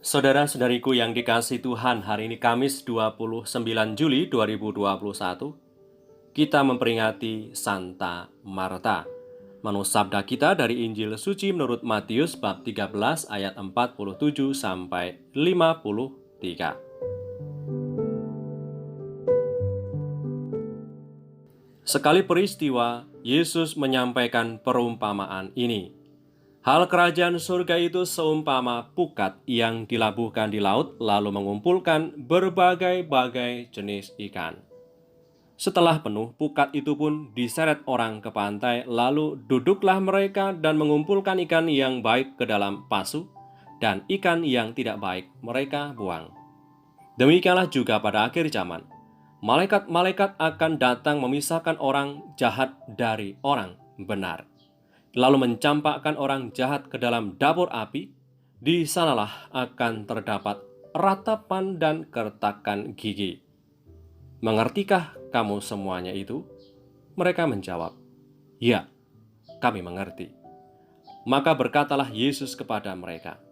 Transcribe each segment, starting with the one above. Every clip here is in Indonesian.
Saudara-saudariku yang dikasihi Tuhan, hari ini Kamis 29 Juli 2021, kita memperingati Santa Marta. Menurut sabda kita dari Injil Suci menurut Matius bab 13 ayat 47 sampai 53. Sekali peristiwa, Yesus menyampaikan perumpamaan ini. Hal kerajaan surga itu seumpama pukat yang dilabuhkan di laut lalu mengumpulkan berbagai-bagai jenis ikan. Setelah penuh, pukat itu pun diseret orang ke pantai, lalu duduklah mereka dan mengumpulkan ikan yang baik ke dalam pasu, dan ikan yang tidak baik mereka buang. Demikianlah juga pada akhir zaman. Malaikat-malaikat akan datang memisahkan orang jahat dari orang benar, lalu mencampakkan orang jahat ke dalam dapur api. Di sanalah akan terdapat ratapan dan kertakan gigi. Mengertikah kamu semuanya itu? Mereka menjawab, ya, kami mengerti. Maka berkatalah Yesus kepada mereka,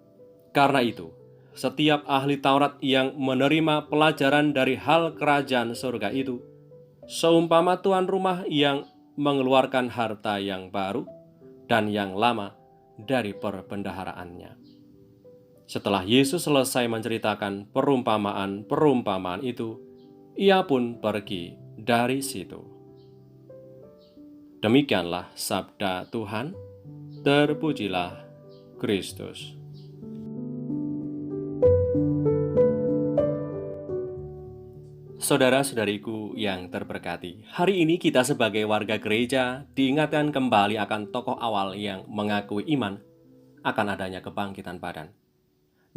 karena itu, setiap ahli Taurat yang menerima pelajaran dari hal kerajaan surga itu, seumpama tuan rumah yang mengeluarkan harta yang baru dan yang lama dari perbendaharaannya. Setelah Yesus selesai menceritakan perumpamaan itu, ia pun pergi dari situ. Demikianlah sabda Tuhan. Terpujilah Kristus. Saudara-saudariku yang terberkati, hari ini kita sebagai warga gereja diingatkan kembali akan tokoh awal yang mengakui iman akan adanya kebangkitan badan.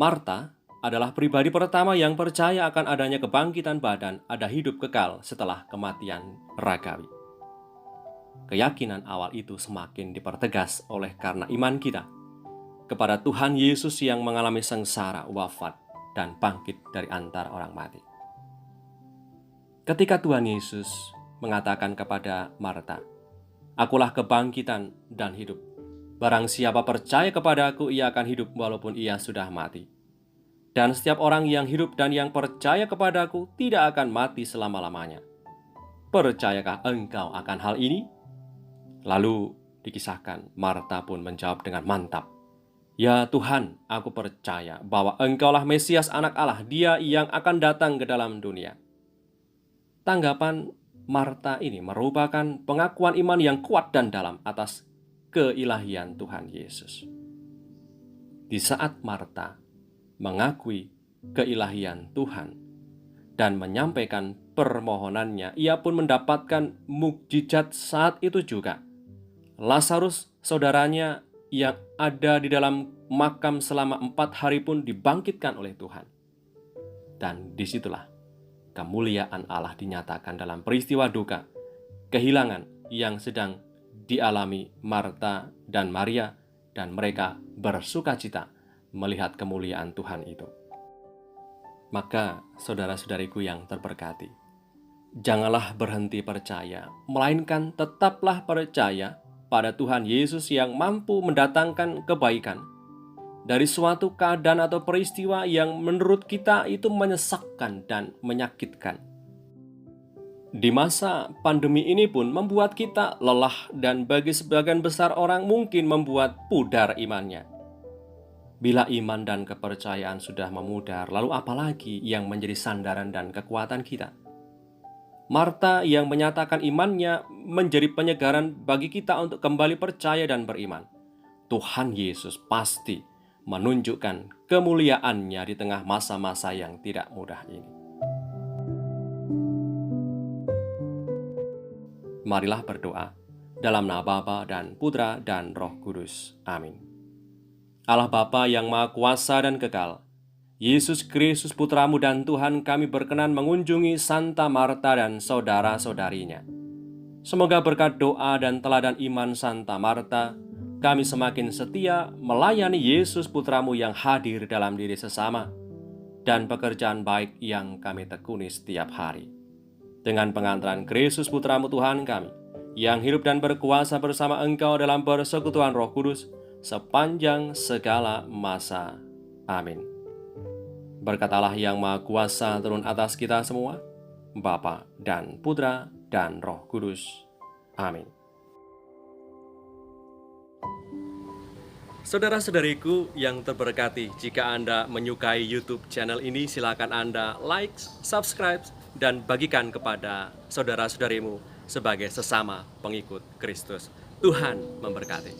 Marta adalah pribadi pertama yang percaya akan adanya kebangkitan badan, ada hidup kekal setelah kematian ragawi. Keyakinan awal itu semakin dipertegas oleh karena iman kita kepada Tuhan Yesus yang mengalami sengsara, wafat, dan bangkit dari antara orang mati. Ketika Tuhan Yesus mengatakan kepada Marta, "Akulah kebangkitan dan hidup. Barang siapa percaya kepadaku, ia akan hidup walaupun ia sudah mati. Dan setiap orang yang hidup dan yang percaya kepadaku tidak akan mati selama-lamanya. Percayakah engkau akan hal ini?" Lalu dikisahkan, Marta pun menjawab dengan mantap, "Ya Tuhan, aku percaya bahwa engkaulah Mesias anak Allah, dia yang akan datang ke dalam dunia." Tanggapan Marta ini merupakan pengakuan iman yang kuat dan dalam atas keilahian Tuhan Yesus. Di saat Marta mengakui keilahian Tuhan dan menyampaikan permohonannya, ia pun mendapatkan mukjizat saat itu juga. Lazarus, saudaranya yang ada di dalam makam selama 4 hari pun dibangkitkan oleh Tuhan. Dan disitulah kemuliaan Allah dinyatakan dalam peristiwa duka, kehilangan yang sedang dialami Marta dan Maria, dan mereka bersukacita melihat kemuliaan Tuhan itu. Maka saudara-saudariku yang terberkati, janganlah berhenti percaya, melainkan tetaplah percaya pada Tuhan Yesus yang mampu mendatangkan kebaikan dari suatu keadaan atau peristiwa yang menurut kita itu menyesakkan dan menyakitkan. Di masa pandemi ini pun membuat kita lelah dan bagi sebagian besar orang mungkin membuat pudar imannya. Bila iman dan kepercayaan sudah memudar, lalu apalagi yang menjadi sandaran dan kekuatan kita? Marta yang menyatakan imannya menjadi penyegaran bagi kita untuk kembali percaya dan beriman. Tuhan Yesus pasti menunjukkan kemuliaannya di tengah masa-masa yang tidak mudah ini. Marilah berdoa dalam nama Bapa dan Putra dan Roh Kudus. Amin. Allah Bapa yang Maha Kuasa dan Kekal, Yesus Kristus Putramu dan Tuhan kami berkenan mengunjungi Santa Marta dan saudara-saudarinya. Semoga berkat doa dan teladan iman Santa Marta, kami semakin setia melayani Yesus Putramu yang hadir dalam diri sesama dan pekerjaan baik yang kami tekuni setiap hari. Dengan pengantaran Kristus Putramu Tuhan kami, yang hidup dan berkuasa bersama Engkau dalam persekutuan Roh Kudus, sepanjang segala masa. Amin. Berkat Allah yang Maha Kuasa turun atas kita semua, Bapa dan Putra dan Roh Kudus. Amin. Saudara-saudariku yang terberkati, jika Anda menyukai YouTube channel ini, silakan Anda like, subscribe, dan bagikan kepada saudara-saudarimu sebagai sesama pengikut Kristus. Tuhan memberkati.